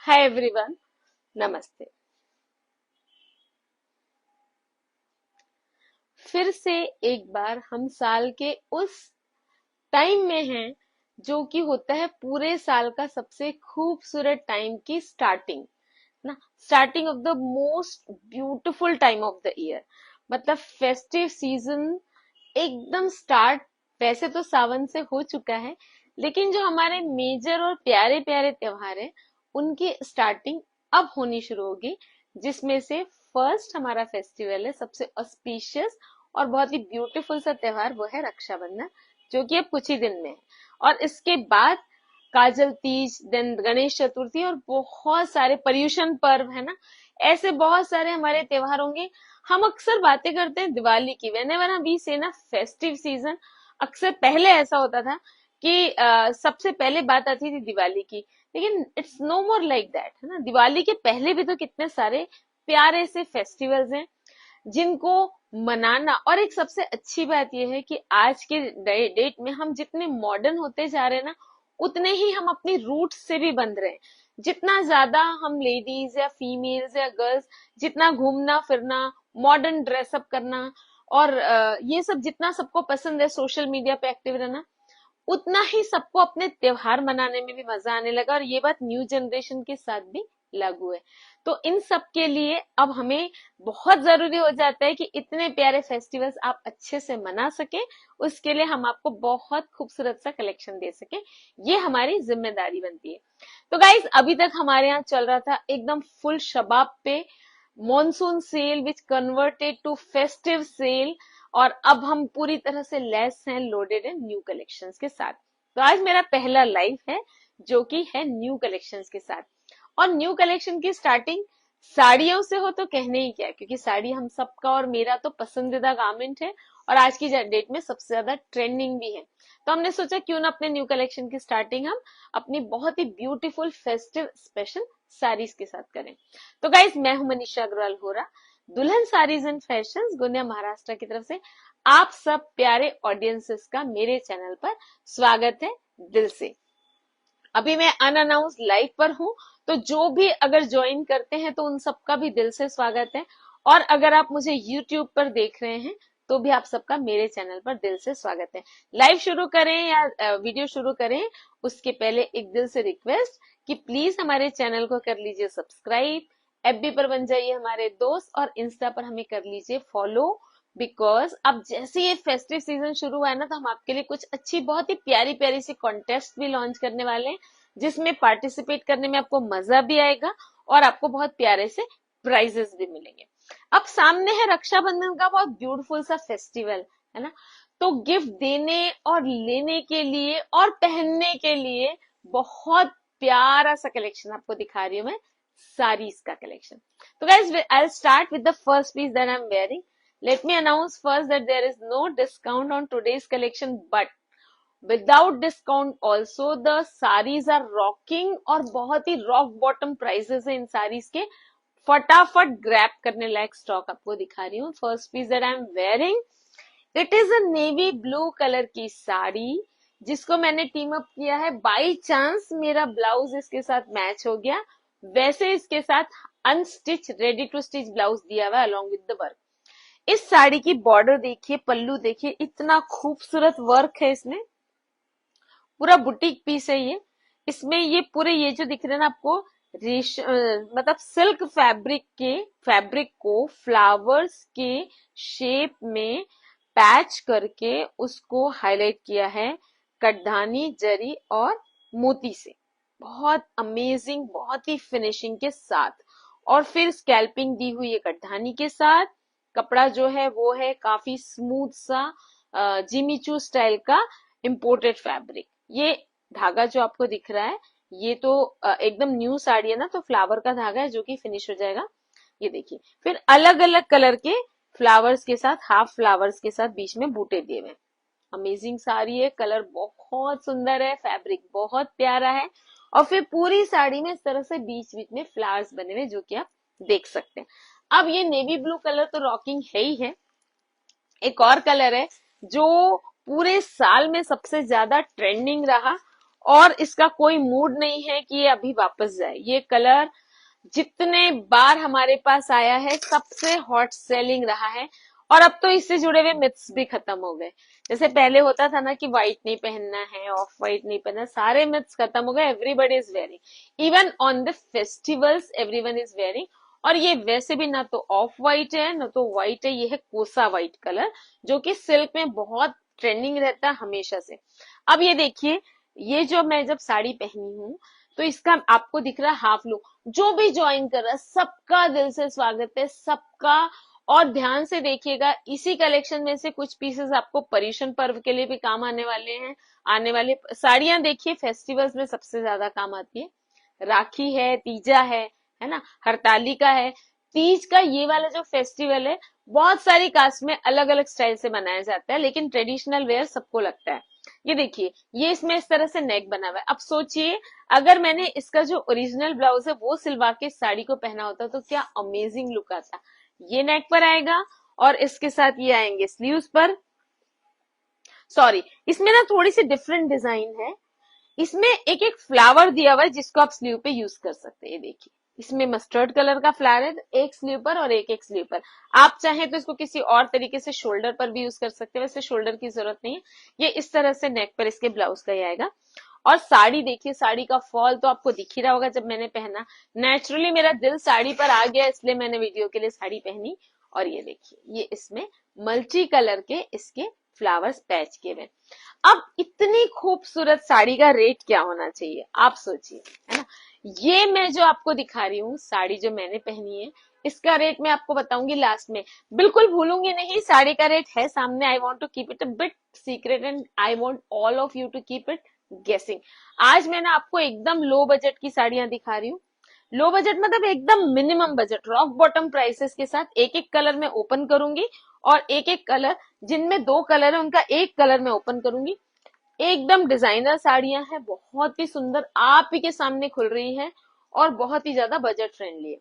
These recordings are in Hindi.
हाय एवरीवन, नमस्ते। फिर से एक बार हम साल के उस टाइम में हैं जो कि होता है पूरे साल का सबसे खूबसूरत टाइम की स्टार्टिंग ना। Starting of the most beautiful time of the year, मतलब फेस्टिव सीजन एकदम स्टार्ट। वैसे तो सावन से हो चुका है, लेकिन जो हमारे मेजर और प्यारे प्यारे त्योहार हैं उनकी स्टार्टिंग अब होनी शुरू होगी, जिसमें से फर्स्ट हमारा फेस्टिवल है, सबसे ऑस्पिशियस और बहुत ही ब्यूटीफुल सा त्योहार, वो है रक्षाबंधन, जो कि अब कुछ ही दिन में है। और इसके बाद काजल तीज, देन गणेश चतुर्थी और बहुत सारे पर्युषण पर्व है ना। ऐसे बहुत सारे हमारे त्योहार होंगे। हम अक्सर बातें करते हैं दिवाली की, वेन एवर हम वी से ना फेस्टिव सीजन, अक्सर पहले ऐसा होता था कि सबसे पहले बात आती थी दिवाली की। लेकिन it's no more like that, है ना। दिवाली के पहले भी तो कितने सारे प्यारे से फेस्टिवल्स हैं जिनको मनाना। और एक सबसे अच्छी बात यह है कि आज के डेट में हम जितने मॉडर्न होते जा रहे हैं ना, उतने ही हम अपनी रूट से भी बंध रहे हैं। जितना ज्यादा हम लेडीज या फीमेल्स या गर्ल्स, जितना घूमना फिरना, मॉडर्न ड्रेसअप करना और ये सब जितना सबको पसंद है, सोशल मीडिया पे एक्टिव रहना, उतना ही सबको अपने त्योहार मनाने में भी मजा आने लगा। और ये बात न्यू जनरेशन के साथ भी लागू है। तो इन सब के लिए अब हमें बहुत जरूरी हो जाता है कि इतने प्यारे फेस्टिवल्स आप अच्छे से मना सके, उसके लिए हम आपको बहुत खूबसूरत सा कलेक्शन दे सके। ये हमारी जिम्मेदारी बनती है। तो गाइज, अभी तक हमारे यहाँ चल रहा था एकदम फुल शबाब पे monsoon sale which converted to festive sale. और अब हम पूरी तरह से लेस हैं, लोडेड है न्यू कलेक्शंस के साथ। तो आज मेरा पहला लाइव है जो कि है न्यू कलेक्शंस के साथ। और न्यू कलेक्शन की स्टार्टिंग साड़ियों से हो तो कहने ही क्या है, क्योंकि साड़ी हम सबका और मेरा तो पसंदीदा गारमेंट है और आज की डेट में सबसे ज्यादा ट्रेंडिंग भी है। तो हमने सोचा क्यों ना अपने न्यू कलेक्शन की स्टार्टिंग हम अपनी बहुत ही ब्यूटीफुल फेस्टिव स्पेशल साड़ीज के साथ करें। तो गाइज, मैं हूं मनीषा अग्रवाल होरा, दुल्हन साड़ीज एंड फैशंस, गोंदिया महाराष्ट्र की तरफ से आप सब प्यारे ऑडियंसेस का मेरे चैनल पर स्वागत है दिल से। अभी मैं अनअनाउंस लाइव पर हूं, तो जो भी अगर ज्वाइन करते हैं तो उन सबका भी दिल से स्वागत है। और अगर आप मुझे यूट्यूब पर देख रहे हैं तो भी आप सबका मेरे चैनल पर दिल से स्वागत है। लाइव शुरू करें या वीडियो शुरू करें, उसके पहले एक दिल से रिक्वेस्ट कि प्लीज हमारे चैनल को कर लीजिए सब्सक्राइब, एफबी पर बन जाइए हमारे दोस्त और इंस्टा पर हमें कर लीजिए फॉलो। बिकॉज अब जैसे ये फेस्टिव सीजन शुरू हुआ है ना, तो हम आपके लिए कुछ अच्छी बहुत ही प्यारी प्यारी सी कॉन्टेस्ट भी लॉन्च करने वाले हैं, जिसमें पार्टिसिपेट करने में आपको मजा भी आएगा और आपको बहुत प्यारे से प्राइजेस भी मिलेंगे। अब सामने है रक्षाबंधन का बहुत ब्यूटीफुल सा फेस्टिवल, है ना। तो गिफ्ट देने और लेने के लिए और पहनने के लिए बहुत प्यारा सा कलेक्शन आपको दिखा रही हूँ मैं, साड़ीज का कलेक्शन। तो guys, I start with the first piece that I am wearing. Let me announce first that there is no discount on today's collection, but without discount also the sarees are rocking और बहुत ही रॉक बॉटम प्राइसेस है इन साड़ीज के। फटाफट ग्रैब करने लायक स्टॉक आपको दिखा रही हूँ। First piece that I am wearing, it is a navy blue colour की साड़ी, जिसको मैंने टीम अप किया है। बाई चांस मेरा ब्लाउज इसके साथ मैच हो गया। वैसे इसके साथ unstitch ready to stitch blouse दिया हुआ है अलॉन्ग विद द वर्क। इस साड़ी की बॉर्डर देखिए, पल्लू देखिए, इतना खूबसूरत वर्क है इसमें। पूरा बुटीक पीस है ये। इसमें ये पूरे ये जो दिख रहे हैं ना आपको, मतलब सिल्क फैब्रिक को फ्लावर्स के शेप में पैच करके उसको हाईलाइट किया है कटधानी, जरी और मोती से। बहुत अमेजिंग, बहुत ही फिनिशिंग के साथ। और फिर स्कैल्पिंग दी हुई है कटधानी के साथ। कपड़ा जो है वो है काफी स्मूथ सा जिमीचू स्टाइल का इम्पोर्टेड फैब्रिक। ये धागा जो आपको दिख रहा है, ये तो एकदम न्यू साड़ी है ना, तो फ्लावर का धागा है जो कि फिनिश हो जाएगा। ये देखिए, फिर अलग अलग कलर के फ्लावर्स के साथ, हाफ फ्लावर्स के साथ बीच में बूटे दिए हुए। अमेजिंग साड़ी है, कलर बहुत सुंदर है, फैब्रिक बहुत प्यारा है। और फिर पूरी साड़ी में इस तरह से बीच बीच में फ्लावर्स बने हुए, जो कि आप देख सकते हैं। अब ये नेवी ब्लू कलर तो रॉकिंग है ही है। एक और कलर है जो पूरे साल में सबसे ज्यादा ट्रेंडिंग रहा और इसका कोई मूड नहीं है कि ये अभी वापस जाए। ये कलर जितने बार हमारे पास आया है सबसे हॉट सेलिंग रहा है। और अब तो इससे जुड़े हुए मिथ्स भी खत्म हो गए। जैसे पहले होता था ना कि व्हाइट नहीं पहनना है, ऑफ व्हाइट नहीं पहनना, सारे मिथ्स खत्म हो गए। Everybody is wearing, even on the festivals everyone is wearing. और ये वैसे भी ना तो ऑफ व्हाइट है ना तो व्हाइट है, ये है कोसा व्हाइट कलर, जो कि सिल्क में बहुत ट्रेंडिंग रहता है हमेशा से। अब ये देखिए, ये जो मैं जब साड़ी पहनी हूँ तो इसका आपको दिख रहा है हाफ लुक। जो भी ज्वाइन कर रहा है सबका दिल से स्वागत है, सबका। और ध्यान से देखिएगा, इसी कलेक्शन में से कुछ पीसेस आपको पर्युषण पर्व के लिए भी काम आने वाले हैं। आने वाले साड़ियां देखिए फेस्टिवल्स में सबसे ज्यादा काम आती है। राखी है, तीजा है ना, हरतालिका है। तीज का ये वाला जो फेस्टिवल है बहुत सारी कास्ट में अलग अलग स्टाइल से मनाया जाता है, लेकिन ट्रेडिशनल वेयर सबको लगता है। ये देखिए, ये इसमें इस तरह से नेक बना हुआ है। अब सोचिए, अगर मैंने इसका जो ओरिजिनल ब्लाउज है वो सिलवा के साड़ी को पहना होता तो क्या अमेजिंग लुक आता। ये नेक पर आएगा और इसके साथ ये आएंगे स्लीव्स पर। सॉरी, इसमें ना थोड़ी सी डिफरेंट डिजाइन है। इसमें एक एक फ्लावर दिया हुआ है जिसको आप स्लीव पे यूज कर सकते हैं। ये देखिए, इसमें मस्टर्ड कलर का फ्लावर है, एक स्लीव पर और एक स्लीव पर। आप चाहें तो इसको किसी और तरीके से शोल्डर पर भी यूज कर सकते हैं, वैसे शोल्डर की जरूरत नहीं है। ये इस तरह से नेक पर इसके ब्लाउज का ही आएगा। और साड़ी देखिए, साड़ी का फॉल तो आपको दिख ही रहा होगा। जब मैंने पहना, नेचुरली मेरा दिल साड़ी पर आ गया, इसलिए मैंने वीडियो के लिए साड़ी पहनी। और ये देखिए, ये इसमें मल्टी कलर के इसके फ्लावर्स पैच किए हुए। अब इतनी खूबसूरत साड़ी का रेट क्या होना चाहिए आप सोचिए, है ना। ये मैं जो आपको दिखा रही हूँ साड़ी जो मैंने पहनी है, इसका रेट मैं आपको बताऊंगी लास्ट में, बिल्कुल भूलूंगी नहीं। साड़ी का रेट है सामने, I want to keep it a bit secret and I want all of you to keep it guessing. आज मैं ना आपको एकदम लो बजट की साड़ियां दिखा रही हूँ। लो बजट मतलब एकदम minimum budget, rock bottom prices के साथ। एक एक कलर में ओपन करूंगी और एक एक कलर, जिनमें दो कलर है उनका एक कलर में ओपन करूंगी। एकदम डिजाइनर साड़ियां हैं, बहुत ही सुंदर, आप ही के सामने खुल रही है और बहुत ही ज्यादा बजट फ्रेंडली है।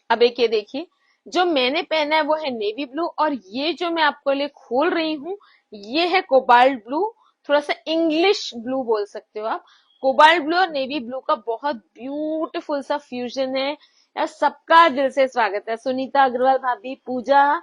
अब एक ये देखिए, जो मैंने पहना है वो है नेवी ब्लू, और ये जो मैं आपको लिए खोल रही हूँ ये है कोबाल्ट ब्लू। थोड़ा सा इंग्लिश ब्लू बोल सकते हो आप। कोबाल्ट ब्लू और नेवी ब्लू का बहुत ब्यूटीफुल सा फ्यूजन है यार। सबका दिल से स्वागत है। सुनीता अग्रवाल भाभी, पूजा,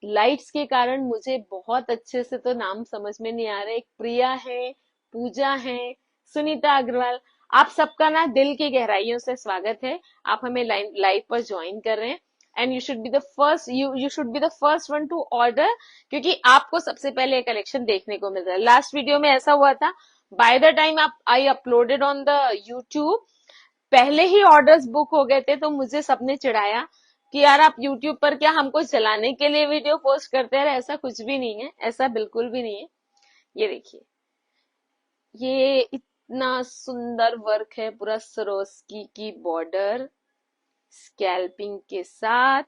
लाइट्स के कारण मुझे बहुत अच्छे से तो नाम समझ में नहीं आ रहा है। एक प्रिया है, पूजा है, सुनीता अग्रवाल, आप सबका ना दिल की गहराइयों से स्वागत है। आप हमें लाइव पर ज्वाइन कर रहे हैं and you should be the first, you should be the first one two order, क्योंकि आपको सबसे पहले कलेक्शन देखने को मिल रहा है। लास्ट वीडियो में ऐसा हुआ था, बाय द टाइम आप I uploaded on the YouTube, पहले ही ऑर्डर्स बुक हो गए थे। तो मुझे सबने चिढ़ाया कि यार आप यूट्यूब पर क्या हमको चलाने के लिए वीडियो पोस्ट करते हैं। ऐसा कुछ भी नहीं है, ऐसा बिल्कुल भी नहीं है। ये देखिए, ये इतना सुंदर वर्क है, पूरा सरोस्की की बॉर्डर स्कैल्पिंग के साथ।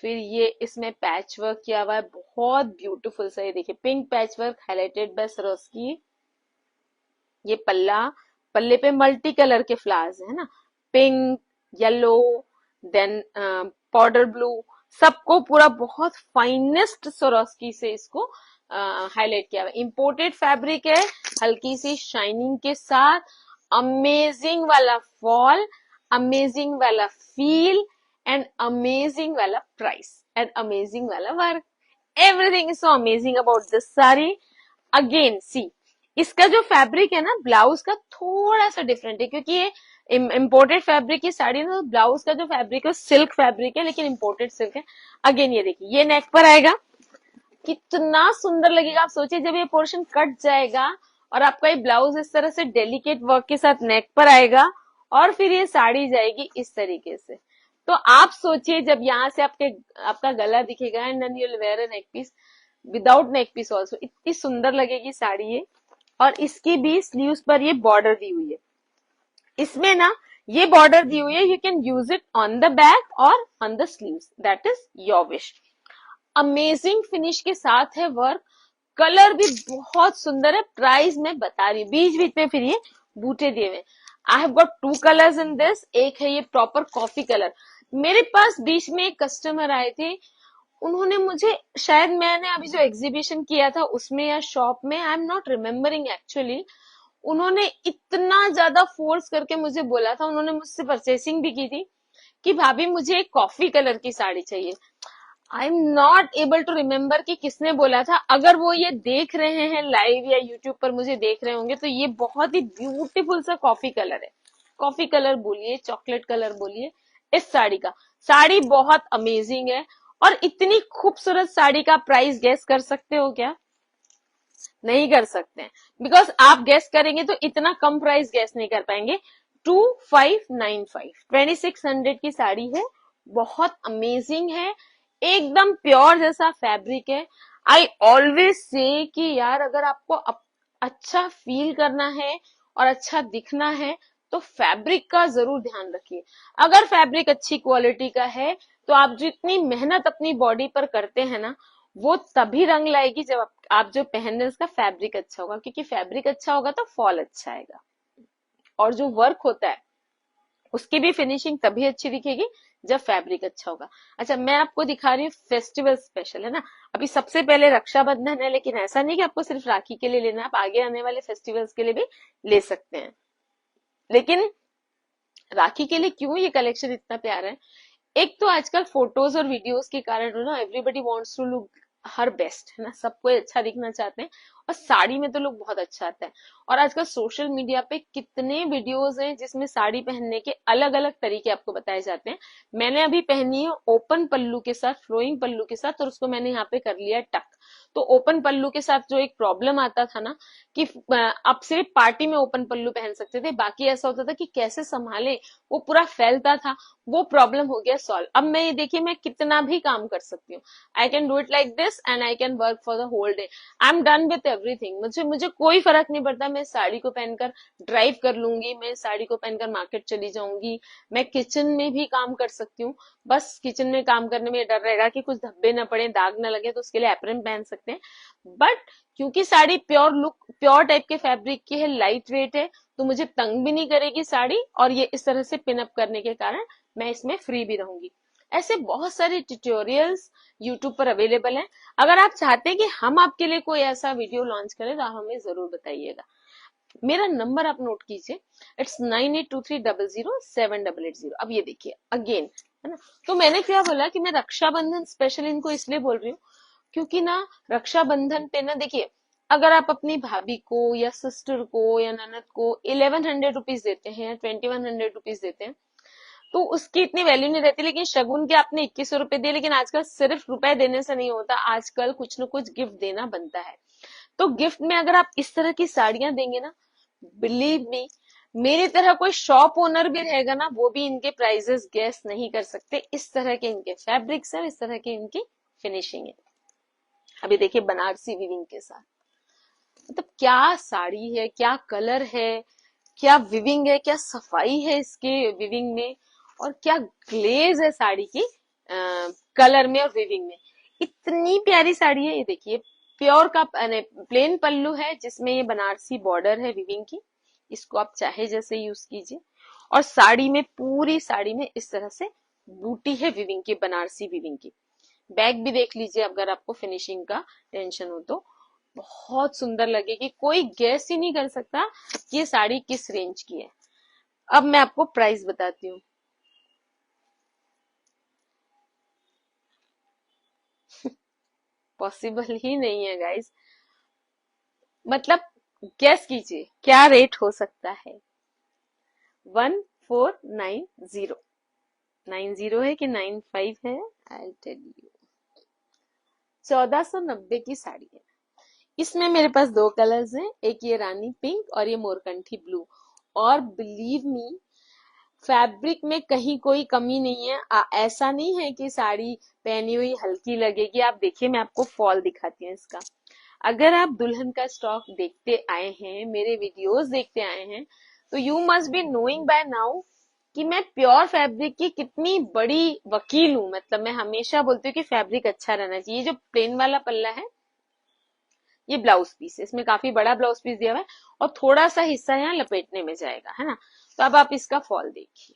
फिर ये इसमें पैच वर्क किया हुआ है, बहुत ब्यूटीफुल सा। ये देखिए, pink patch work highlighted by Swarovski. ये पल्ला, पल्ले पे मल्टी कलर के फ्लावर्स है ना, pink, yellow, then powder blue, सबको पूरा बहुत फाइनेस्ट सोरोस्की से इसको हाईलाइट किया हुआ। इंपोर्टेड फैब्रिक है, हल्की सी शाइनिंग के साथ, अमेजिंग वाला फॉल, अमेजिंग वाला फील एंड अमेजिंग वाला प्राइस एंड अमेजिंग वाला work. Everything is so amazing about this sari. Again see, इसका जो फैब्रिक है ना ब्लाउज का थोड़ा सा डिफरेंट है, क्योंकि ये इम्पोर्टेड फैब्रिक की साड़ी है, तो ब्लाउज का जो फैब्रिक है सिल्क फैब्रिक है, लेकिन इम्पोर्टेड सिल्क है। अगेन ये देखिए, ये नेक पर आएगा, कितना सुंदर लगेगा। आप सोचिए, जब ये पोर्शन कट जाएगा और आपका ये ब्लाउज इस तरह से डेलिकेट वर्क के साथ नेक पर आएगा और फिर ये साड़ी जाएगी इस तरीके से। तो आप सोचिए, जब यहाँ से आपका गला दिखेगा and then you will wear a neck piece without neck piece also, इतनी सुंदर लगेगी साड़ी ये। और इसकी भी स्लीव्स पर ये बॉर्डर दी हुई है। इसमें ना ये बॉर्डर दी हुई है, you can use it on the back और on the sleeves, that is your wish. Amazing finish के साथ है वर्क, कलर भी बहुत सुंदर है। प्राइस मैं बता रही हूँ, बीच बीच में फिर ये बूटे दिए हुए। I have got two colours in this, एक है ये प्रॉपर कॉफी कलर। मेरे पास बीच में एक कस्टमर आए थे, उन्होंने मुझे, शायद मैंने अभी जो एग्जीबिशन किया था उसमें या शॉप में, आई एम नॉट रिमेम्बरिंग एक्चुअली, उन्होंने इतना ज्यादा फोर्स करके मुझे बोला था, उन्होंने मुझसे परचेसिंग भी की थी कि भाभी मुझे एक कॉफी कलर की साड़ी चाहिए। I am not able to remember कि किसने बोला था। अगर वो ये देख रहे हैं लाइव या यूट्यूब पर मुझे देख रहे होंगे, तो ये बहुत ही ब्यूटीफुल सा कॉफी कलर है। कॉफी कलर बोलिए, चॉकलेट कलर बोलिए, इस साड़ी का, साड़ी बहुत अमेजिंग है। और इतनी खूबसूरत साड़ी का प्राइस गेस कर सकते हो क्या? नहीं कर सकते हैं, बिकॉज आप गेस करेंगे तो इतना कम प्राइस गेस नहीं कर पाएंगे। 2595, 2600 की साड़ी है, बहुत अमेजिंग है, एकदम प्योर जैसा फैब्रिक है। आई ऑलवेज से कि यार अगर आपको अच्छा फील करना है और अच्छा दिखना है तो फैब्रिक का जरूर ध्यान रखिए। अगर फैब्रिक अच्छी क्वालिटी का है तो आप जितनी मेहनत अपनी बॉडी पर करते हैं ना, वो तभी रंग लाएगी जब आप जो पहन रहे हैं उसका फैब्रिक अच्छा होगा, क्योंकि फैब्रिक अच्छा होगा तो फॉल अच्छा आएगा। और जो वर्क होता है उसकी भी फिनिशिंग तभी अच्छी दिखेगी जब फैब्रिक अच्छा होगा। अच्छा, मैं आपको दिखा रही हूँ फेस्टिवल स्पेशल, है ना। अभी सबसे पहले रक्षाबंधन है, लेकिन ऐसा नहीं कि आपको सिर्फ राखी के लिए लेना है, आप आगे आने वाले फेस्टिवल्स के लिए भी ले सकते हैं। लेकिन राखी के लिए क्यों ये कलेक्शन इतना प्यारा है? एक तो आजकल फोटोज और वीडियोस के कारण ना everybody wants to look her best, है ना, सबको अच्छा दिखना चाहते हैं। और साड़ी में तो लोग बहुत अच्छा आता है। और आजकल सोशल मीडिया पे कितने वीडियोस हैं जिसमें साड़ी पहनने के अलग अलग तरीके आपको बताए जाते हैं। मैंने अभी पहनी है ओपन पल्लू के साथ, फ्लोइंग पल्लू के साथ, और उसको मैंने यहाँ पे कर लिया टक। तो ओपन पल्लू के साथ जो एक प्रॉब्लम आता था ना कि आप सिर्फ पार्टी में ओपन पल्लू पहन सकते थे, बाकी ऐसा होता था कि कैसे संभाले, वो पूरा फैलता था। वो प्रॉब्लम हो गया सॉल्व। अब मैं ये देखिए, मैं कितना भी काम कर सकती हूँ। I can do it like this and I can work for the whole day. I am done with everything. मुझे मुझे कोई फर्क नहीं पड़ता। मैं साड़ी को पहनकर ड्राइव कर लूंगी, मैं साड़ी को पहनकर मार्केट चली जाऊंगी, मैं किचन में भी काम कर सकती हूँ। बस किचन में काम करने में डर रहेगा कि कुछ धब्बे ना पड़े, दाग ना लगे, तो उसके लिए एप्रन पहन सकते हैं। बट क्योंकि sari pure look, pure type के फैब्रिक की है, लाइट वेट है, तो मुझे तंग भी नहीं करेगी साड़ी, और ये इस तरह से पिनअप करने के कारण मैं इसमें फ्री भी रहूंगी। ऐसे बहुत सारे ट्यूटोरियल्स यूट्यूब पर अवेलेबल हैं। अगर आप चाहते हैं कि हम आपके लिए कोई ऐसा वीडियो लॉन्च करें तो आप हमें जरूर बताइएगा। मेरा नंबर आप नोट कीजिए, इट्स 9823007880। अब ये देखिए अगेन, है ना। तो मैंने क्या बोला कि मैं रक्षाबंधन स्पेशल इनको इसलिए बोल रही हूँ क्योंकि ना रक्षाबंधन पे ना देखिए, अगर आप अपनी भाभी को या सिस्टर को या ननद को 1100 रुपीज देते हैं, 2100 रुपीज देते हैं, तो उसकी इतनी वैल्यू नहीं रहती। लेकिन शगुन के आपने 2100 रुपए दिए, लेकिन आजकल सिर्फ रुपए देने से नहीं होता, आजकल कुछ न कुछ गिफ्ट देना बनता है। तो गिफ्ट में अगर आप इस तरह की साड़ियां देंगे ना, बिलीव मी, मेरी तरह कोई शॉप ओनर भी रहेगा ना, वो भी इनके प्राइजेस गेस नहीं कर सकते। इस तरह के इनके फैब्रिक्स है, इस तरह की इनकी फिनिशिंग है। अभी देखिए बनारसी विविंग के साथ, मतलब क्या साड़ी है, क्या कलर है, क्या विविंग है, क्या सफाई है इसके विविंग में, और क्या ग्लेज है साड़ी की कलर में और विविंग में। इतनी प्यारी साड़ी है ये देखिए। प्योर का प्लेन पल्लू है जिसमें ये बनारसी बॉर्डर है विविंग की, इसको आप चाहे जैसे यूज कीजिए। और साड़ी में, पूरी साड़ी में इस तरह से बूटी है विविंग की, बनारसी विविंग की। बैग भी देख लीजिए अगर आपको फिनिशिंग का टेंशन हो तो, बहुत सुंदर लगेगी। कोई गैस ही नहीं कर सकता कि ये साड़ी किस रेंज की है। अब मैं आपको प्राइस बताती हूँ। पॉसिबल ही नहीं है गाइस, मतलब गैस कीजिए क्या रेट हो सकता है। 1490। 90 है कि 95 है, आई टेल यू। 1490 की साड़ी है। इसमें मेरे पास दो कलर्स हैं, एक ये रानी पिंक और ये मोरकंठी ब्लू। और बिलीव मी, फैब्रिक में कहीं कोई कमी नहीं है। ऐसा नहीं है कि साड़ी पहनी हुई हल्की लगेगी। आप देखिए, मैं आपको फॉल दिखाती हूँ इसका। अगर आप दुल्हन का स्टॉक देखते आए हैं, मेरे वीडियोस देखते आए हैं, तो you must be knowing by now कि मैं प्योर फैब्रिक की कितनी बड़ी वकील हूँ। मतलब मैं हमेशा बोलती हूँ कि फैब्रिक अच्छा रहना चाहिए। जो प्लेन वाला पल्ला है, ये ब्लाउज पीस है, इसमें काफी बड़ा ब्लाउज पीस दिया हुआ है, और थोड़ा सा हिस्सा यहाँ लपेटने में जाएगा, है ना। तो अब आप इसका फॉल देखिए,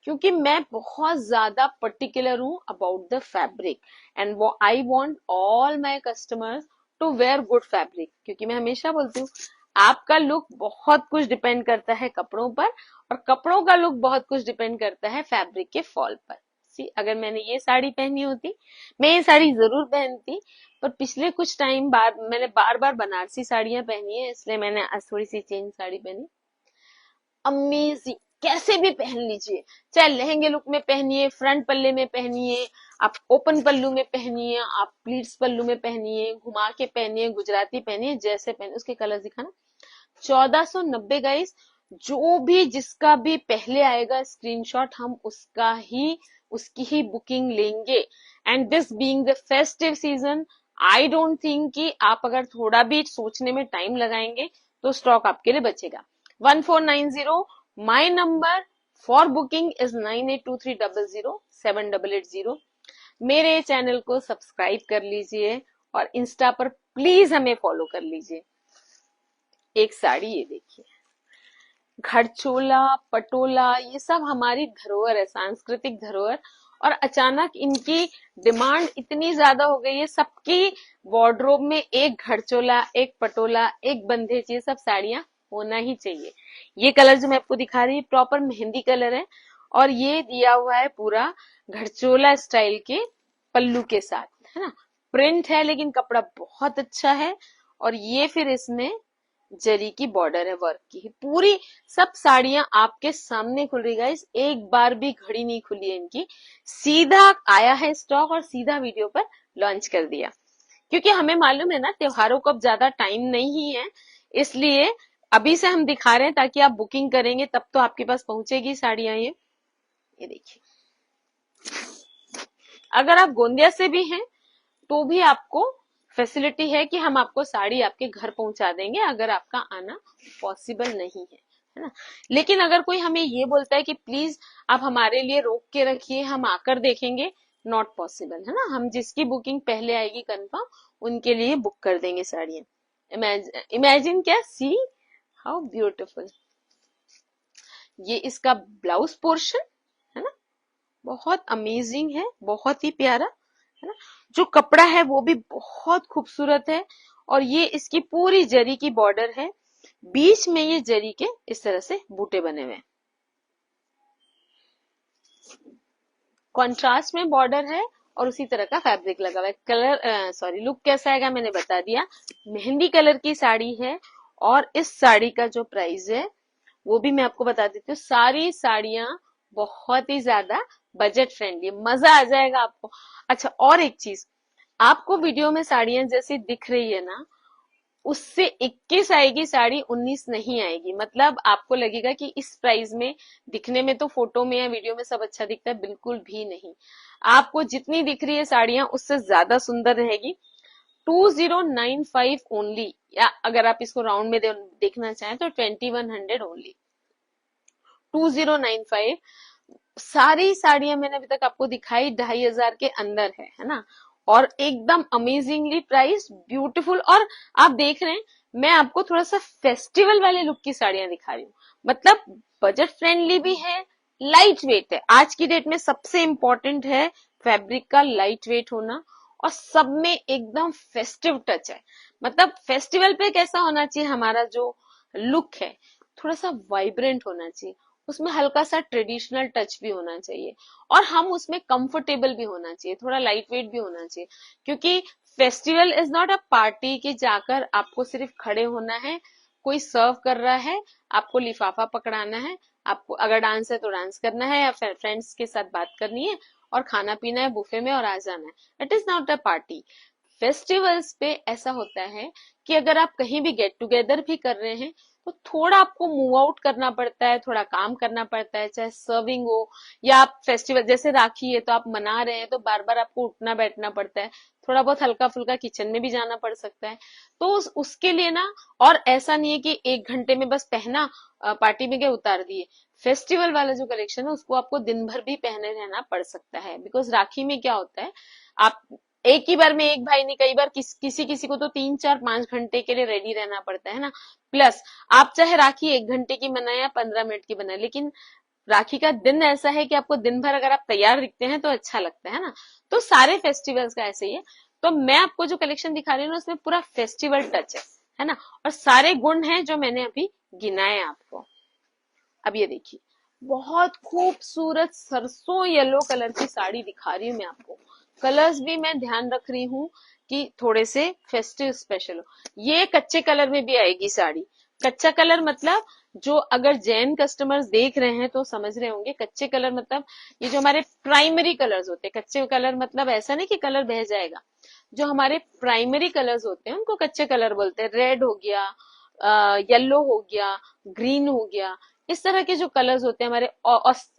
क्योंकि मैं बहुत ज्यादा पर्टिकुलर हूं अबाउट द फैब्रिक, एंड वो I want all my customers to wear good fabric, क्योंकि मैं हमेशा बोलती हूँ आपका लुक बहुत कुछ डिपेंड करता है कपड़ों पर, और कपड़ों का लुक बहुत कुछ डिपेंड करता है फैब्रिक के फॉल पर। सी, अगर मैंने ये साड़ी पहनी होती, मैं ये साड़ी जरूर पहनती, पर पिछले कुछ टाइम बाद मैंने बार बार बनारसी साड़ियां पहनी है, इसलिए मैंने आज थोड़ी सी चेंज साड़ी पहनी। अमेजिंग, कैसे भी पहन लीजिए, चाहे लहंगे लुक में पहनिए, फ्रंट पल्ले में पहनिए, आप ओपन पल्लू में पहनिए, आप प्लीट्स पल्लू में पहनिए, घुमा के पहनिए, गुजराती पहनिए, जैसे पहनिए। उसके कलर दिखाना। 1490 गाइस। जो भी जिसका भी पहले आएगा स्क्रीनशॉट, हम उसका ही उसकी ही बुकिंग लेंगे। And this being the festive season, I don't think कि आप अगर थोड़ा भी सोचने में टाइम लगाएंगे तो स्टॉक आपके लिए बचेगा। 1490, my number for booking is 9823007880। मेरे चैनल को सब्सक्राइब कर लीजिए और इंस्टा पर प्लीज हमें फॉलो कर लीजिए। एक साड़ी ये देखिए, घड़चोला, पटोला, ये सब हमारी धरोहर है, सांस्कृतिक धरोहर, और अचानक इनकी डिमांड इतनी ज्यादा हो गई है। सबकी वार्डरोब में एक घड़चोला, एक पटोला, एक बंधेज, ये सब साड़ियां होना ही चाहिए। ये कलर जो मैं आपको दिखा रही हूँ प्रॉपर मेहंदी कलर है, और ये दिया हुआ है पूरा घड़चोला स्टाइल के पल्लू के साथ, है ना। प्रिंट है लेकिन कपड़ा बहुत अच्छा है, और ये फिर इसमें जरी की बॉर्डर है वर्क की पूरी। सब साड़ियां आपके सामने खुल रही गाइस, एक बार भी घड़ी नहीं खुली है इनकी, सीधा आया है स्टॉक और सीधा वीडियो पर लॉन्च कर दिया। क्योंकि हमें मालूम है ना त्योहारों को अब ज्यादा टाइम नहीं है, इसलिए अभी से हम दिखा रहे हैं ताकि आप बुकिंग करेंगे तब तो आपके पास पहुंचेगी साड़ियां। ये देखिए, अगर आप गोंदिया से भी हैं तो भी आपको फैसिलिटी है कि हम आपको साड़ी आपके घर पहुंचा देंगे, अगर आपका आना पॉसिबल नहीं है ना। लेकिन अगर कोई हमें ये बोलता है कि प्लीज आप हमारे लिए रोक के रखिए, हम आकर देखेंगे, नॉट पॉसिबल, है ना। हम जिसकी बुकिंग पहले आएगी कंफर्म, उनके लिए बुक कर देंगे साड़ियां। इमेजिन क्या, सी हाउ ब्यूटिफुल। ये इसका ब्लाउज पोर्शन है ना, बहुत अमेजिंग है, बहुत ही प्यारा, है ना। जो कपड़ा है वो भी बहुत खूबसूरत है, और ये इसकी पूरी जरी की बॉर्डर है, बीच में ये जरी के इस तरह से बूटे बने हुए हैं। कॉन्ट्रास्ट में बॉर्डर है और उसी तरह का फैब्रिक लगा हुआ है। कलर सॉरी लुक कैसा आएगा मैंने बता दिया, मेहंदी कलर की साड़ी है। और इस साड़ी का जो प्राइस है वो भी मैं आपको बता देती हूँ। सारी साड़ियां बहुत ही ज्यादा बजट फ्रेंडली, मजा आ जाएगा आपको। अच्छा, और एक चीज, आपको वीडियो में साड़ियां जैसी दिख रही है ना, उससे 21 आएगी साड़ी, 19 नहीं आएगी। मतलब आपको लगेगा कि इस प्राइस में, दिखने में तो फोटो में या वीडियो में सब अच्छा दिखता है, बिल्कुल भी नहीं। आपको जितनी दिख रही है साड़ियां उससे ज्यादा सुंदर रहेगी। 2095 ओनली, या अगर आप इसको राउंड में देखना चाहें तो 2100 ओनली। 2095। सारी साड़ियां मैंने अभी तक आपको दिखाई 2500 के अंदर है ना, और एकदम अमेजिंगली प्राइस, ब्यूटीफुल। और आप देख रहे हैं मैं आपको थोड़ा सा फेस्टिवल वाले लुक की साड़ियां दिखा रही हूँ, मतलब बजट फ्रेंडली भी है, लाइट वेट है। आज की डेट में सबसे इंपॉर्टेंट है फैब्रिक का लाइट वेट होना, और सब में एकदम फेस्टिव टच है। मतलब फेस्टिवल पे कैसा होना चाहिए हमारा जो लुक है, थोड़ा सा वाइब्रेंट होना चाहिए, उसमें हल्का सा ट्रेडिशनल टच भी होना चाहिए, और हम उसमें कंफर्टेबल भी होना चाहिए, थोड़ा लाइट वेट भी होना चाहिए। क्योंकि festival is not a party कि जाकर आपको सिर्फ खड़े होना है, कोई सर्व कर रहा है, आपको लिफाफा पकड़ाना है, आपको अगर डांस है तो डांस करना है, या फ्रेंड्स के साथ बात करनी है और खाना पीना है बुफे में और आ जाना है। It is not a party. Festivals पे ऐसा होता है कि अगर आप कहीं भी गेट टुगेदर भी कर रहे हैं तो थोड़ा आपको मूव आउट करना पड़ता है, थोड़ा काम करना पड़ता है, चाहे सर्विंग हो या आप फेस्टिवल जैसे राखी है तो आप मना रहे हैं तो बार बार आपको उठना बैठना पड़ता है, थोड़ा बहुत हल्का फुल्का किचन में भी जाना पड़ सकता है। तो उसके लिए ना, और ऐसा नहीं है कि 1 घंटे में बस पहना पार्टी में गए उतार दिए। फेस्टिवल वाला जो कलेक्शन है उसको आपको दिन भर भी पहने रहना पड़ सकता है, बिकॉज राखी में क्या होता है, आप एक ही बार में एक भाई नहीं, कई बार किसी किसी को तो 3 4 5 घंटे के लिए रेडी रहना पड़ता है ना। प्लस आप चाहे राखी 1 घंटे की बनाए या 15 मिनट की बनाए, लेकिन राखी का दिन ऐसा है कि आपको दिन भर अगर आप तैयार दिखते हैं तो अच्छा लगता है ना। तो सारे फेस्टिवल्स का ऐसे ही है। तो मैं आपको जो कलेक्शन दिखा रही हूँ उसमें पूरा फेस्टिवल टच है ना, और सारे गुण हैं जो मैंने अभी गिनाए आपको। अब ये देखिए, बहुत खूबसूरत सरसों येलो कलर की साड़ी दिखा रही हूँ मैं आपको। कलर्स भी मैं ध्यान रख रही हूँ कि थोड़े से फेस्टिव स्पेशल हो। ये कच्चे कलर में भी आएगी साड़ी। कच्चा कलर मतलब, जो अगर जैन कस्टमर्स देख रहे हैं तो समझ रहे होंगे, कच्चे कलर मतलब ये जो हमारे प्राइमरी कलर्स होते हैं। कच्चे कलर मतलब ऐसा नहीं कि कलर बह जाएगा, जो हमारे प्राइमरी कलर्स होते हैं उनको कच्चे कलर बोलते हैं। रेड हो गया, येलो हो गया, ग्रीन हो गया, इस तरह के जो कलर्स होते हैं हमारे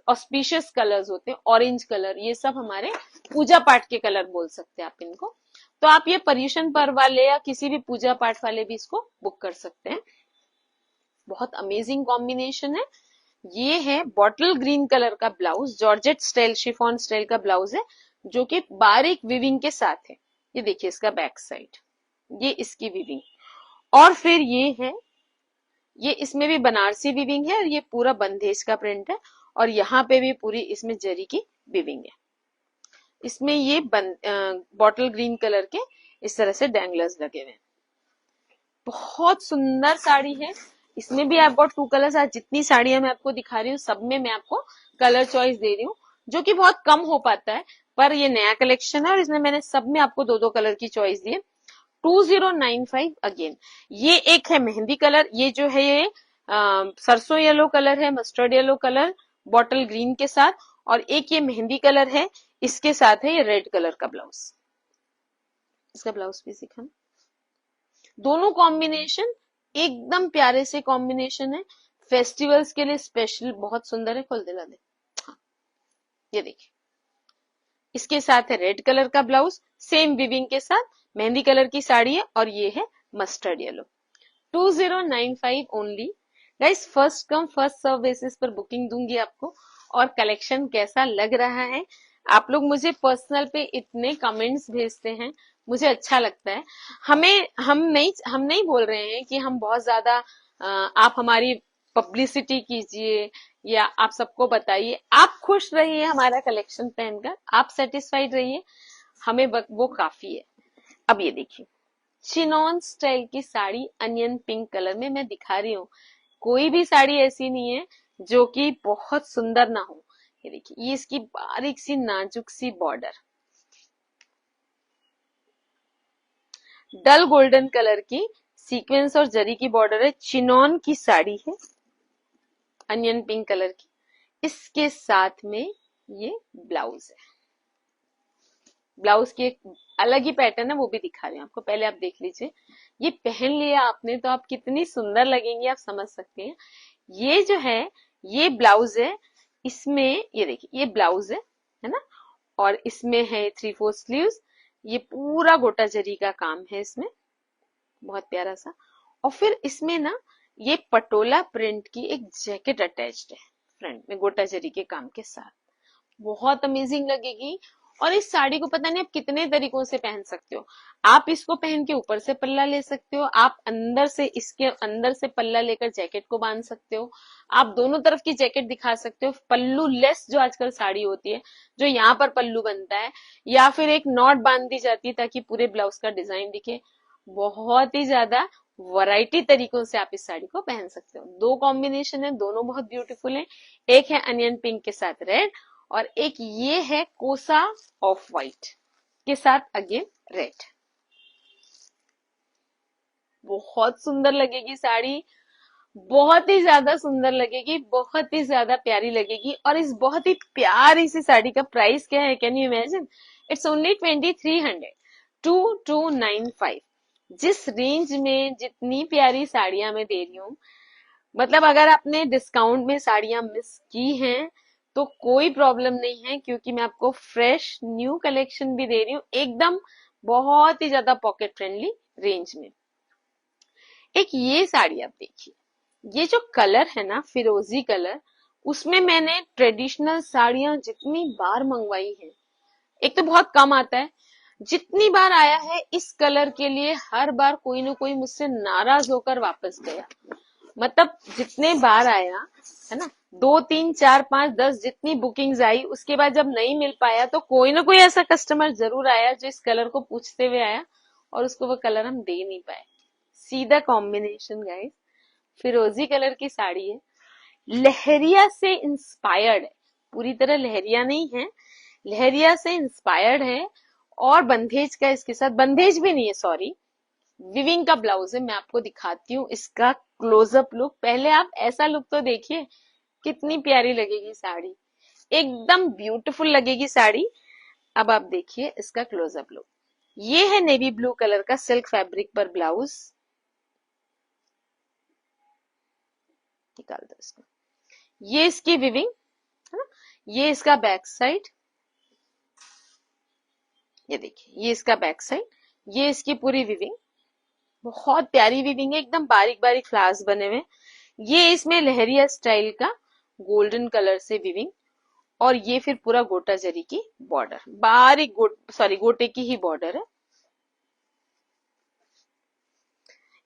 ऑस्पिशियस कलर्स होते हैं, ऑरेंज कलर, ये सब हमारे पूजा पाठ के कलर बोल सकते हैं आप इनको। तो आप ये पर्युषण पर्व वाले या किसी भी पूजा पाठ वाले भी इसको बुक कर सकते हैं। बहुत अमेजिंग कॉम्बिनेशन है। ये है बॉटल ग्रीन कलर का blouse, georgette style chiffon style का ब्लाउज है, जो कि बारीक विविंग के साथ है। ये देखिए इसका बैक साइड, ये इसकी विविंग। और फिर ये है, ये इसमें भी बनारसी विविंग है और ये पूरा बंदेज का प्रिंट है, और यहाँ पे भी पूरी इसमें जरी की विविंग है। इसमें ये बॉटल ग्रीन कलर के इस तरह से डैंगलर्स लगे हुए हैं। बहुत सुंदर साड़ी है। इसमें भी आपको 2 कलर्स, आज जितनी साड़ियां मैं आपको दिखा रही हूँ सब में मैं आपको कलर चॉइस दे रही हूँ, जो कि बहुत कम हो पाता है, पर ये नया कलेक्शन है और इसमें मैंने सब में आपको 2-2 कलर की चॉइस दी है। 2095 अगेन। ये एक है मेहंदी कलर, ये जो है ये सरसों येलो कलर है, mustard yellow colour bottle green के साथ, और एक ये मेहंदी कलर है, इसके साथ है ये रेड कलर का ब्लाउज। इसका ब्लाउज पीस दिखा, दोनों कॉम्बिनेशन एकदम प्यारे से कॉम्बिनेशन है, फेस्टिवल्स के लिए स्पेशल, बहुत सुंदर है। खोल दिला दे, हाँ, ये देखिए इसके साथ है रेड कलर का ब्लाउज, सेम विविंग के साथ, मेहंदी कलर की साड़ी है, और ये है mustard yellow. 2095 only guys. First come first serve basis पर बुकिंग दूंगी आपको। और कलेक्शन कैसा लग रहा है, आप लोग मुझे पर्सनल पे इतने कमेंट्स भेजते हैं, मुझे अच्छा लगता है। हम नहीं बोल रहे हैं कि हम बहुत ज्यादा आप हमारी पब्लिसिटी कीजिए या आप सबको बताइए। आप खुश रहिए हमारा कलेक्शन पहनकर, आप सेटिस्फाइड रहिए, हमें वो काफी है। अब ये देखिए, चिनॉन स्टाइल की साड़ी अनियन पिंक कलर में मैं दिखा रही हूँ। कोई भी साड़ी ऐसी नहीं है जो कि बहुत सुंदर ना हो। ये देखिए, ये इसकी बारीक सी नाजुक सी बॉर्डर, डल गोल्डन कलर की सीक्वेंस और जरी की बॉर्डर है, चिनॉन की साड़ी है अनियन पिंक कलर की। इसके साथ में ये ब्लाउज है। ब्लाउज की एक अलग ही पैटर्न है, वो भी दिखा रही हूँ आपको, पहले आप देख लीजिए। ये पहन लिया आपने तो आप कितनी सुंदर लगेंगी आप समझ सकते हैं। ये जो है ये ब्लाउज है, इसमें ये देखिए ये ब्लाउज है ना, और इसमें है 3/4 स्लीव्स। ये पूरा गोटा जरी का काम है इसमें, बहुत प्यारा सा। और फिर इसमें ना ये पटोला प्रिंट की एक जैकेट अटैच्ड है फ्रंट में गोटा जरी के काम के साथ, बहुत अमेजिंग लगेगी। और इस साड़ी को पता नहीं आप कितने तरीकों से पहन सकते हो। आप इसको पहन के ऊपर से पल्ला ले सकते हो, आप अंदर से इसके अंदर से पल्ला लेकर जैकेट को बांध सकते हो, आप दोनों तरफ की जैकेट दिखा सकते हो। पल्लू लेस जो आजकल साड़ी होती है, जो यहाँ पर पल्लू बनता है, या फिर एक नॉट बांध दी जाती है ताकि पूरे ब्लाउज का डिजाइन दिखे। बहुत ही ज्यादा वैरायटी तरीकों से आप इस साड़ी को पहन सकते हो। 2 कॉम्बिनेशन है, दोनों बहुत ब्यूटीफुल है। एक है अनियन पिंक के साथ रेड, और एक ये है कोसा ऑफ व्हाइट के साथ अगेन रेड। बहुत सुंदर लगेगी साड़ी, बहुत ही ज्यादा सुंदर लगेगी, बहुत ही ज्यादा प्यारी लगेगी। और इस बहुत ही प्यारी सी साड़ी का प्राइस क्या है, can you imagine? It's only 2300, 2295। जिस रेंज में जितनी प्यारी साड़ियां मैं दे रही हूँ, मतलब अगर आपने डिस्काउंट में साड़ियां मिस की हैं तो कोई प्रॉब्लम नहीं है, क्योंकि मैं आपको फ्रेश न्यू कलेक्शन भी दे रही हूँ एकदम बहुत ही ज्यादा पॉकेट फ्रेंडली रेंज में। एक ये साड़ी आप देखिए, ये जो कलर है ना फिरोजी कलर, उसमें मैंने ट्रेडिशनल साड़ियां जितनी बार मंगवाई है, एक तो बहुत कम आता है, जितनी बार आया है इस कलर के लिए हर बार कोई ना कोई मुझसे नाराज होकर वापस गया। मतलब जितने बार आया है ना, 2 3 4 5 10 जितनी बुकिंग्स आई, उसके बाद जब नहीं मिल पाया तो कोई ना कोई ऐसा कस्टमर जरूर आया जो इस कलर को पूछते हुए आया और उसको वो कलर हम दे नहीं पाए। सीधा कॉम्बिनेशन गाइस, फिरोजी कलर की साड़ी है, लहरिया से इंस्पायर्ड है, पूरी तरह लहरिया नहीं है, लहरिया से इंस्पायर्ड है। और बंदेज का इसके साथ, बंदेज भी नहीं है सॉरी, विविंग का ब्लाउज है। मैं आपको दिखाती हूँ इसका क्लोजअप लुक। पहले आप ऐसा लुक तो देखिए, कितनी प्यारी लगेगी साड़ी, एकदम ब्यूटीफुल लगेगी साड़ी। अब आप देखिए इसका क्लोजअप लुक। ये है नेवी ब्लू कलर का सिल्क फैब्रिक पर ब्लाउज, निकाल दो इसको। ये इसकी विविंग है ना, ये इसका बैक साइड, ये देखिए ये इसका बैक साइड, ये इसकी पूरी विविंग, बहुत प्यारी विविंग है, एकदम बारीक बारीक फ्लावर्स बने हुए। ये इसमें लहरिया स्टाइल का गोल्डन कलर से विविंग, और ये फिर पूरा गोटा जरी की बॉर्डर, बारीक गोटे की ही बॉर्डर है।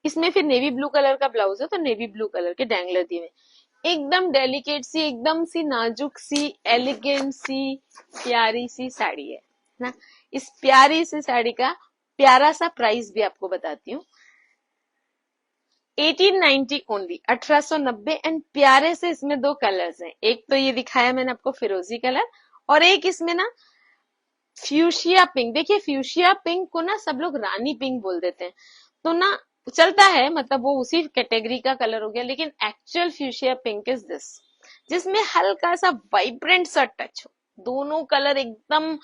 इसमें फिर नेवी ब्लू कलर का ब्लाउज है, तो नेवी ब्लू कलर के डैंगलर दिए हुए। एकदम डेलिकेट सी, एकदम सी नाजुक सी, एलिगेंट सी, प्यारी सी साड़ी है ना। इस प्यारी सी साड़ी का प्यारा सा प्राइस भी आपको बताती हूँ, 1890 ओनली, 1890। एंड प्यारे से इसमें 2 कलर्स हैं, एक तो ये दिखाया मैंने आपको फिरोजी कलर, और एक इसमें ना फ्यूशिया पिंक। देखिए फ्यूशिया पिंक को ना सब लोग रानी पिंक बोल देते हैं, तो ना चलता है, मतलब वो उसी कैटेगरी का कलर हो गया, लेकिन actual fuchsia pink is this, जिसमें हल्का सा वाइब्रेंट सा टच हो। दोनों कलर एकदम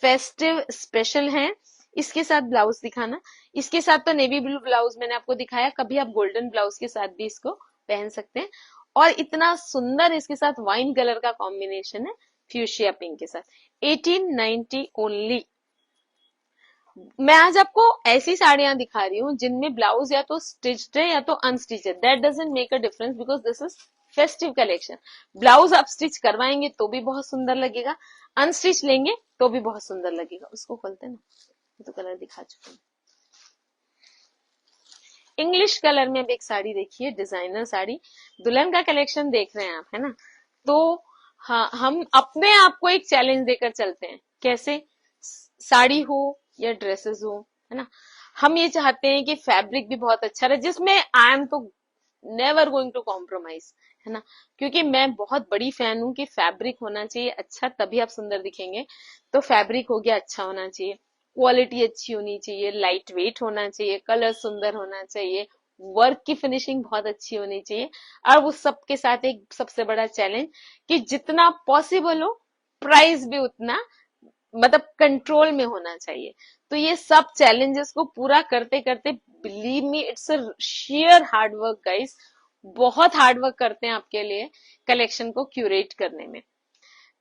फेस्टिव स्पेशल हैं। इसके साथ ब्लाउज दिखाना, इसके साथ तो नेवी ब्लू ब्लाउज मैंने आपको दिखाया, कभी आप गोल्डन ब्लाउज के साथ भी इसको पहन सकते हैं। और इतना सुंदर इसके साथ वाइन कलर का कॉम्बिनेशन है फ्यूशिया पिंक के साथ, 1890 ओनली। मैं आज आपको ऐसी साड़ियां दिखा रही हूँ जिनमें ब्लाउज या तो स्टिच्ड है या तो अनस्टिच है, that doesn't make a difference because this is festive collection. Blouse आप स्टिच करवाएंगे तो भी बहुत सुंदर लगेगा, अनस्टिच लेंगे तो भी बहुत सुंदर लगेगा। उसको खोलते हैं ना, तो कलर दिखा चुके हैं। इंग्लिश कलर में अब एक साड़ी देखिए, डिजाइनर साड़ी, दुल्हन का कलेक्शन देख रहे हैं आप, है ना। तो हाँ, हम अपने आप को एक चैलेंज देकर चलते हैं, कैसे, साड़ी हो या ड्रेसेस हो, है ना। हम ये चाहते हैं कि फैब्रिक भी बहुत अच्छा रहे, जिसमें आई एम तो नेवर गोइंग टू कॉम्प्रोमाइज, है ना, क्योंकि मैं बहुत बड़ी फैन हूं कि फैब्रिक होना चाहिए अच्छा, तभी आप सुंदर दिखेंगे। तो फैब्रिक हो गया अच्छा होना चाहिए, क्वालिटी अच्छी होनी चाहिए, लाइट वेट होना चाहिए, कलर सुंदर होना चाहिए, वर्क की फिनिशिंग बहुत अच्छी होनी चाहिए। और उस सब के साथ एक सबसे बड़ा चैलेंज कि जितना पॉसिबल हो प्राइस भी उतना, मतलब कंट्रोल में होना चाहिए। तो ये सब चैलेंजेस को पूरा करते करते, believe me it's a share hard work guys, बहुत हार्ड वर्क करते हैं आपके लिए कलेक्शन को क्यूरेट करने में।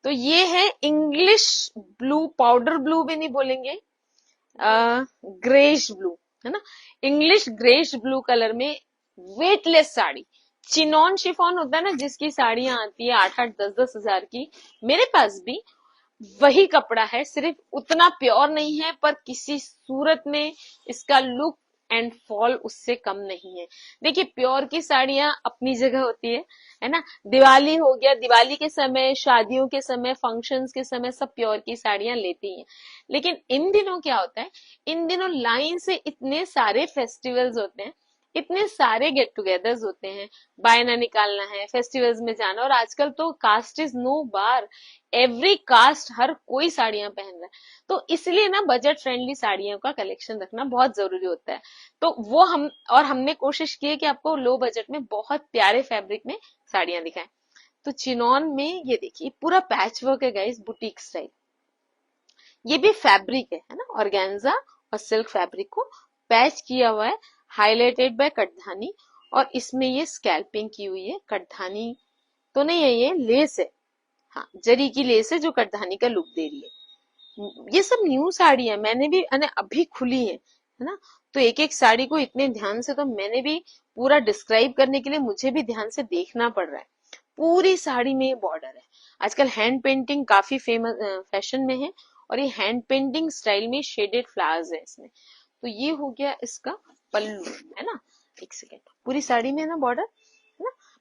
तो ये है इंग्लिश ब्लू, पाउडर ब्लू भी नहीं बोलेंगे, ग्रेश ब्लू, है ना, इंग्लिश ग्रेश ब्लू कलर में वेटलेस साड़ी। चिनॉन शिफॉन होता है ना, जिसकी साड़ियां आती है 8-8 10-10 हजार की, मेरे पास भी वही कपड़ा है, सिर्फ उतना प्योर नहीं है, पर किसी सूरत में इसका लुक एंड फॉल उससे कम नहीं है। देखिए प्योर की साड़ियां अपनी जगह होती है ना। दिवाली हो गया, दिवाली के समय, शादियों के समय, फंक्शंस के समय सब प्योर की साड़ियां लेती हैं। लेकिन इन दिनों क्या होता है, इन दिनों लाइन से इतने सारे फेस्टिवल्स होते हैं, इतने सारे गेट टुगेदर्स होते हैं, बायना निकालना है, फेस्टिवल्स में जाना, और आजकल तो caste is no bar, every caste, हर कोई साड़ियां पहन रहा है। तो इसलिए ना बजट फ्रेंडली साड़ियों का कलेक्शन रखना बहुत जरूरी होता है। तो वो हमने कोशिश की है कि आपको लो बजट में बहुत प्यारे फैब्रिक में साड़ियां दिखाएं। तो चिनॉन में ये देखिए पूरा पैच वर्क है गाइस, बुटीक स्टाइल। ये भी फैब्रिक है ना, ऑर्गेन्जा और सिल्क फैब्रिक को पैच किया हुआ है, हाईलाइटेड बाय कटधानी, और इसमें ये स्कैल्पिंग की हुई है। कटधानी तो नहीं है, ये लेस है, हाँ जरी की लेस है जो कटधानी का लुक दे रही है। ये सब न्यू साड़ी है, मैंने भी अभी खुली है ना। तो एक एक साड़ी को इतने ध्यान से, तो मैंने भी पूरा डिस्क्राइब करने के लिए मुझे भी ध्यान से देखना पड़ रहा है। पूरी साड़ी में ये बॉर्डर है, आजकल हैंड पेंटिंग काफी फेमस फैशन में है, और ये हैंड पेंटिंग स्टाइल में शेडेड फ्लावर्स है इसमें। तो ये हो गया इसका पल्लू, है ना। एक सेकेंड, पूरी साड़ी में है ना बॉर्डर,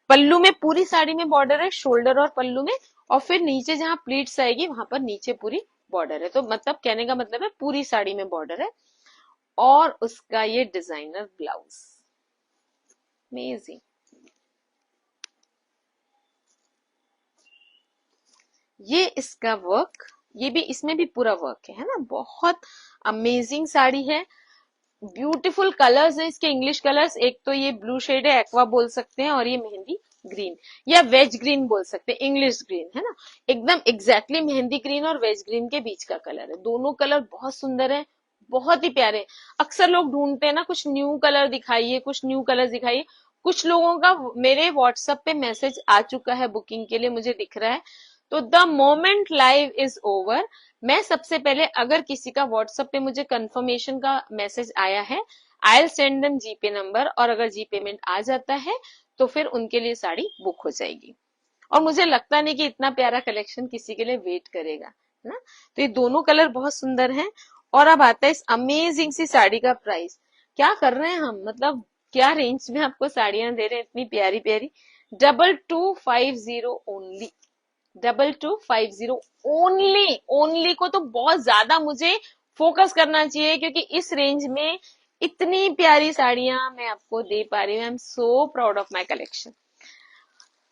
पल्लू में पूरी साड़ी में बॉर्डर है, शोल्डर और पल्लू में, और फिर नीचे जहां प्लीट्स आएगी वहां पर नीचे पूरी बॉर्डर है। तो मतलब कहने का मतलब है पूरी साड़ी में बॉर्डर है, और उसका ये डिजाइनर ब्लाउज, अमेजिंग। ये इसका वर्क, ये भी, इसमें भी पूरा वर्क है ना, बहुत अमेजिंग साड़ी है। ब्यूटीफुल कलर्स है इसके, इंग्लिश कलर्स। एक तो ये ब्लू शेड है, एक्वा बोल सकते हैं, और ये मेहंदी ग्रीन या वेज ग्रीन बोल सकते हैं, इंग्लिश ग्रीन है ना, एकदम एग्जैक्टली मेहंदी ग्रीन और वेज ग्रीन के बीच का कलर है। दोनों कलर बहुत सुंदर है, बहुत ही प्यारे हैं। अक्सर लोग ढूंढते हैं ना कुछ न्यू कलर दिखाइए, कुछ न्यू कलर दिखाइए। कुछ लोगों का मेरे व्हाट्सएप पे मैसेज आ चुका है बुकिंग के लिए, मुझे दिख रहा है। तो the moment live is over, मैं सबसे पहले, अगर किसी का व्हाट्सएप पे मुझे कंफर्मेशन का मैसेज आया है, I will send them GPay number, और अगर जी पेमेंट आ जाता है तो फिर उनके लिए साड़ी बुक हो जाएगी। और मुझे लगता नहीं कि इतना प्यारा कलेक्शन किसी के लिए वेट करेगा, है ना। तो ये दोनों कलर बहुत सुंदर हैं। और अब आता है इस अमेजिंग सी साड़ी का प्राइस। क्या कर रहे हैं हम, मतलब क्या रेंज में आपको साड़ियां दे रहे हैं इतनी प्यारी प्यारी। 2250 ओनली, 2250 ओनली। ओनली को तो बहुत ज्यादा मुझे फोकस करना चाहिए, क्योंकि इस रेंज में इतनी प्यारी साड़ियां मैं आपको दे पा रही हूँ। I am so proud of my collection.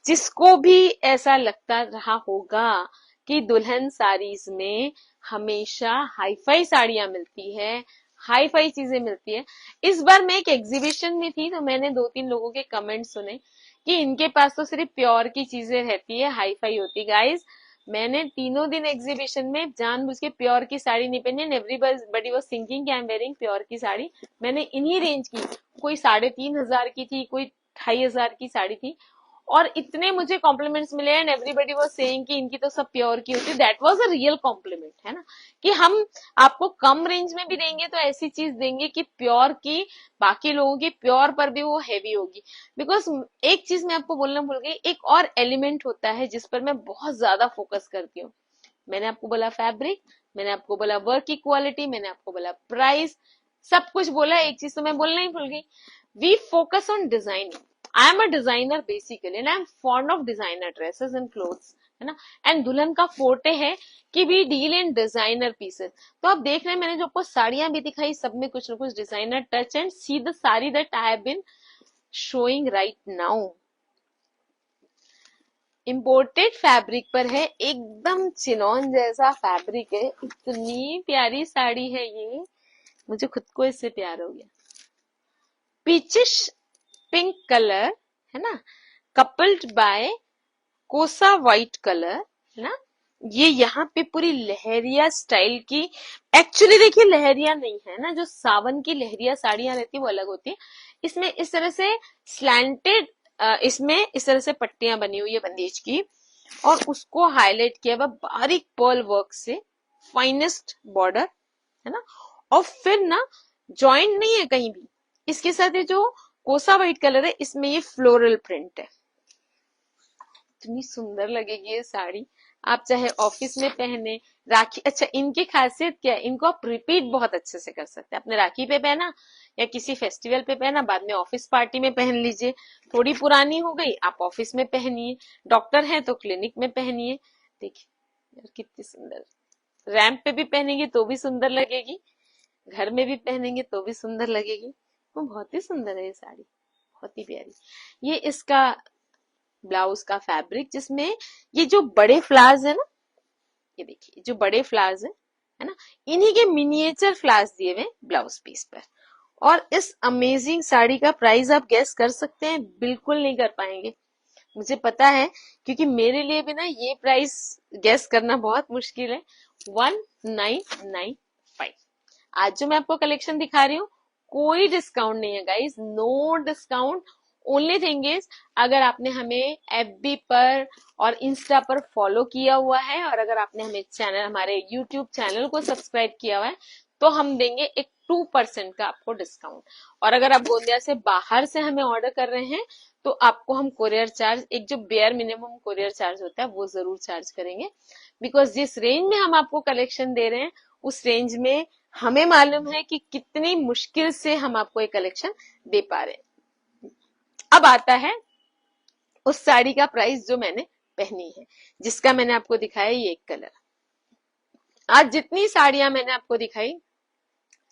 जिसको भी ऐसा लगता रहा होगा कि दुल्हन साड़ीज में हमेशा हाईफाई साड़ियां मिलती है, हाईफाई चीजें मिलती है। इस बार मैं एक एग्जीबिशन में थी, तो मैंने 2-3 लोगों के कमेंट सुने कि इनके पास तो सिर्फ प्योर की चीजें रहती है, हाईफाई होती। गाइस, मैंने तीनों दिन एग्जीबिशन में जानबूझ के प्योर की साड़ी नहीं पहनी, एंड एवरीबॉडी वाज थिंकिंग कि आई एम वेयरिंग प्योर की साड़ी। मैंने इन्हीं रेंज की, कोई 3,500 की थी, कोई 2,500 की साड़ी थी, और इतने मुझे कॉम्प्लीमेंट्स मिले, एंड एवरीबॉडी वाज सेइंग कि इनकी तो सब प्योर की होती है। That was a real compliment, है ना, कि हम आपको कम रेंज में भी देंगे तो ऐसी चीज देंगे कि प्योर की, बाकी लोगों की प्योर पर भी वो हैवी होगी। बिकॉज एक चीज मैं आपको बोलना भूल गई, एक और एलिमेंट होता है जिस पर मैं बहुत ज्यादा फोकस करती हूँ। मैंने आपको बोला फैब्रिक, मैंने आपको बोला वर्क की क्वालिटी, मैंने आपको बोला प्राइस, सब कुछ बोला। एक चीज तो मैं बोलना ही भूल गई, we focus on designing. I am a designer basically, and I am fond of designer dresses and clothes, है ना। एंड दुल्हन का फोर्टे है कि we deal in designer pieces. तो आप देख रहे हैं, मैंने जो आपको साड़ियां भी दिखाई, सब में कुछ ना कुछ designer touch, and see the sari that I have been showing right now. Imported fabric पर है, एकदम चिनॉन जैसा फैब्रिक है, इतनी प्यारी साड़ी है ये, मुझे खुद को इससे प्यार हो गया। पीचिश पिंक कलर, है ना, कपल्ड बाय कोसा व्हाइट कलर, है ना। ये यहाँ पे पूरी लहरिया स्टाइल की, एक्चुअली देखिए लहरिया नहीं है ना, जो सावन की लहरिया साड़ियां रहती है वो अलग होती है। इसमें इस तरह से स्लैंटेड, इसमें इस तरह से पट्टियां बनी हुई है बंदेज की, और उसको हाईलाइट किया हुआ बारीक पर्ल वर्क से, फाइनेस्ट बॉर्डर, है ना। और फिर ना जॉइंट नहीं है कहीं भी, इसके साथ ये जो कोसा व्हाइट कलर है, इसमें ये फ्लोरल प्रिंट है। इतनी सुंदर लगेगी ये साड़ी, आप चाहे ऑफिस में पहने, राखी, अच्छा इनकी खासियत क्या है, इनको आप रिपीट बहुत अच्छे से कर सकते हैं। आपने राखी पे पहना या किसी फेस्टिवल पे पहना, बाद में ऑफिस पार्टी में पहन लीजिए, थोड़ी पुरानी हो गई आप ऑफिस में पहनिए, डॉक्टर है तो क्लिनिक में पहनिए। देखिए यार कितनी सुंदर, रैंप पे भी पहनेंगे तो भी सुंदर लगेगी, घर में भी पहनेंगे तो भी सुंदर लगेगी। वो बहुत ही सुंदर है ये साड़ी, बहुत ही प्यारी। ये इसका ब्लाउज का फैब्रिक, जिसमें ये जो बड़े फ्लावर्स है ना, ये देखिए जो बड़े फ्लावर्स है ना, इन्हीं के मिनिएचर फ्लावर्स दिए हुए ब्लाउज पीस पर। और इस अमेजिंग साड़ी का प्राइस आप गेस कर सकते हैं? बिल्कुल नहीं कर पाएंगे, मुझे पता है, क्योंकि मेरे लिए भी ना ये प्राइस गेस करना बहुत मुश्किल है। 1995। आज जो मैं आपको कलेक्शन दिखा रही हूँ, कोई डिस्काउंट नहीं है guys, no discount. Only thing is, अगर आपने हमें एफबी पर और इंस्टा पर फॉलो किया हुआ है, और अगर आपने हमें चैनल, हमारे यूट्यूब चैनल को सब्सक्राइब किया हुआ है, तो हम देंगे एक 2% का आपको डिस्काउंट। और अगर आप गोंदिया से बाहर से हमें ऑर्डर कर रहे हैं, तो आपको हम कोरियर चार्ज, एक जो बेयर मिनिमम कोरियर चार्ज होता है वो जरूर चार्ज करेंगे। बिकॉज जिस रेंज में हम आपको कलेक्शन दे रहे हैं, उस रेंज में हमें मालूम है कि कितनी मुश्किल से हम आपको एक कलेक्शन दे पा रहे हैं। अब आता है उस साड़ी का प्राइस जो मैंने पहनी है, जिसका मैंने आपको दिखाया ये एक कलर। आज जितनी साड़ियां मैंने आपको दिखाई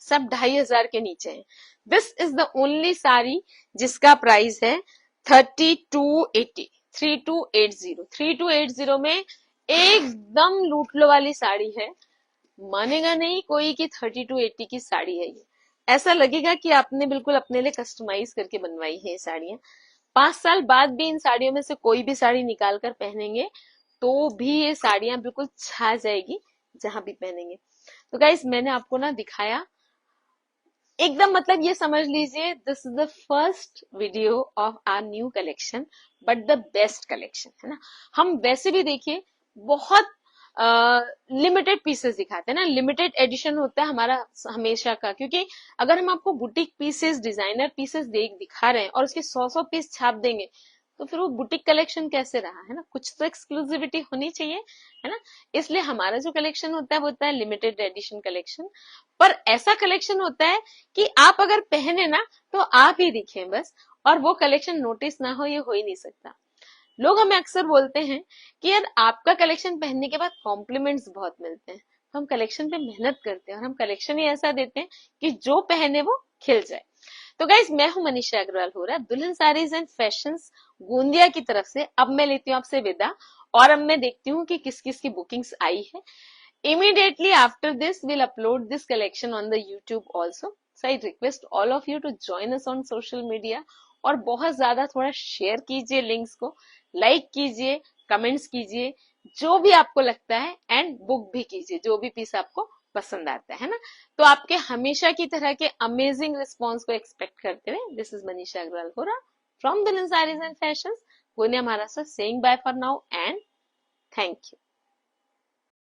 सब 2,500 के नीचे हैं। This is the only sari जिसका प्राइस है 3280, 3280 में एकदम लूट लो वाली साड़ी है। मानेगा नहीं कोई कि 3280 की साड़ी है ये। ऐसा लगेगा कि आपने बिल्कुल अपने लिए कस्टमाइज करके बनवाई है ये साड़ियां। 5 साल बाद भी इन साड़ियों में से कोई भी साड़ी निकाल कर पहनेंगे तो भी ये साड़ियां बिल्कुल छा जाएगी जहां भी पहनेंगे। तो गाइस मैंने आपको ना दिखाया एकदम, मतलब ये समझ लीजिए this is the first video of our new collection, but the best collection है ना। हम वैसे भी देखिए बहुत लिमिटेड पीसेस दिखाते हैं ना, लिमिटेड एडिशन होता है हमारा हमेशा का, क्योंकि अगर हम आपको बुटीक पीसेस डिजाइनर पीसेस दिखा रहे हैं और उसके 100 पीस छाप देंगे तो फिर वो बुटीक कलेक्शन कैसे रहा, है ना। कुछ तो एक्सक्लूसिविटी होनी चाहिए, है ना। इसलिए हमारा जो कलेक्शन होता है वो होता है लिमिटेड एडिशन कलेक्शन। पर ऐसा कलेक्शन होता है कि आप अगर पहने ना तो आप ही दिखें बस, और वो कलेक्शन नोटिस ना हो, ये हो ही नहीं सकता। लोग हमें अक्सर बोलते हैं कि यार आपका कलेक्शन पहनने के बाद कॉम्प्लीमेंट्स बहुत मिलते हैं। तो हम कलेक्शन पे मेहनत करते हैं और हम कलेक्शन ही ऐसा देते हैं कि जो पहने वो खिल जाए। तो गाइज मैं हूं मनीषा अग्रवाल हो रहा है दुल्हन साड़ीज एंड फैशंस गोंदिया की तरफ से। अब मैं लेती हूँ आपसे विदा, और अब मैं देखती हूँ कि किस किस की बुकिंग्स आई है। Immediately after this, we'll upload this collection on the YouTube also. So I request all of you to join us on social media और बहुत ज्यादा थोड़ा शेयर कीजिए लिंक्स को, लाइक कीजिए, कमेंट्स कीजिए, जो भी आपको लगता है, एंड बुक भी कीजिए जो भी पीस आपको पसंद आता है ना। तो आपके हमेशा की तरह के अमेजिंग रिस्पॉन्स को एक्सपेक्ट करते हुए this is Manisha Agarwal Hora from Dulhan saris and fashions, Gondia Maharashtra, saying bye for now and thank you.